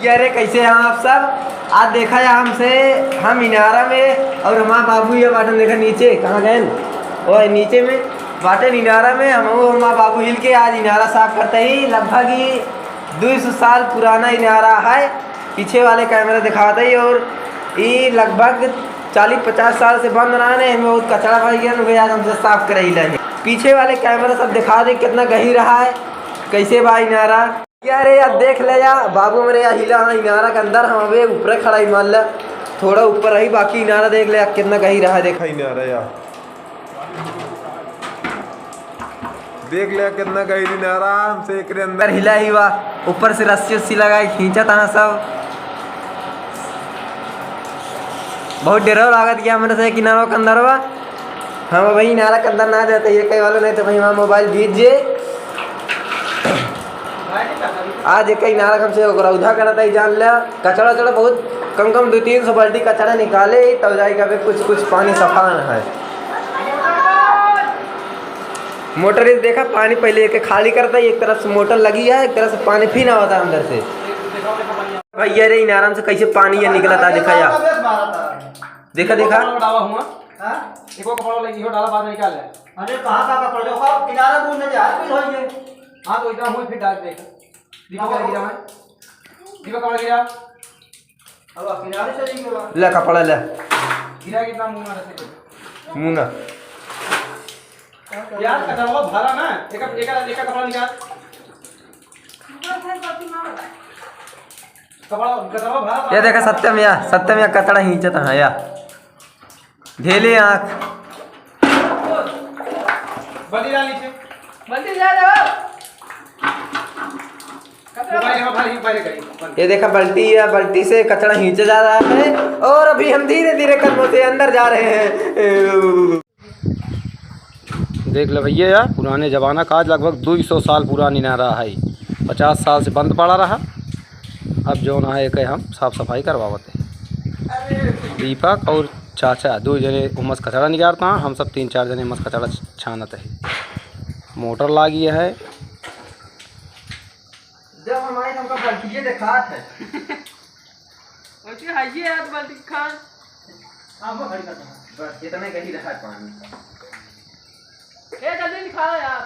अरे कैसे हैं आप सब। आज देखा है हमसे हम इनारा में और हमारा बाबू ये बाटन देखा नीचे कहाँ गए और नीचे में बाटन इनारा में हमारा बाबू हिल के आज इनारा साफ करते ही लगभग ही 200 साल पुराना इनारा है। पीछे वाले कैमरा दिखाते ही और ये लगभग 40-50 साल से बंद रहा है। हमें बहुत कचरा भाई गया आज हमसे साफ कर ही लेंगे। पीछे वाले कैमरा सब दिखा दे कितना गही रहा है कैसे बा इनारा। यारे यार देख ले या बाबू मेरे या हिला इनारा के अंदर हम अबे ऊपर खड़ा ही मान ला थोड़ा ऊपर रही बाकी इनारा देख ले कितना गही रहा है। देखा इनारा यार देख ले कितना गही इनारा हमसे एक अंदर हिला ही हुआ ऊपर से रस्सी उस्सी लगाई खींचा था सब बहुत डर लागत गया मेरे से किनारों के अंदर हुआ। हम भाई इनारा के अंदर ना जाते ये कई वालों नहीं तो भाई हमारा मोबाइल बीत जे आज एक नारा हमसे रौधा करता ही जान लिया कचरा चढ़ा बहुत कम 200-300 बाल्टी कचरा निकाले तब जाएगा कुछ पानी सफा है। मोटर देखा पानी पहले एक खाली करता है एक तरफ से मोटर लगी है एक तरफ से पानी फिर ना होता अंदर से। भैया रे इन आराम से कैसे पानी ये निकला था देखा यार देखा अरे कहाँ पड़ जाओ किनारा दूर जा हाँ तो इतना फिर डाल देख दीपक गिरा मैं दीपक कपड़ा गिरा अब किनारे से गिरा ले कपड़ा ले गिरा कितना मुंगा यार कचरा भरा ना एक कपड़ा निकाल कपड़ा भरा ये देखा सत्यम या कचरा खींचता है या ढेले आँख बंदी डाल नीचे बंदी जा रहे हो ये देखा बाल्टी से कचरा खींचा जा रहा है और अभी हम धीरे धीरे कदमों से अंदर जा रहे हैं। देख लो भैया यार पुराने ज़माना का आज लगभग 200 साल पुरानी इनारा है 50 साल से बंद पड़ा रहा। अब जो ना है कि हम साफ़ सफाई करवाते दीपक और चाचा 2 जने उमस कचरा निकालता हैं हम सब 3-4 जने उमस कचरा छानते है। मोटर लागी है जब हमारे हमका बाल्टी देखा है ओके हाइए यार बाल्टी खान बस इतना कहीं रहा है पानी ए जल्दी निकालो यार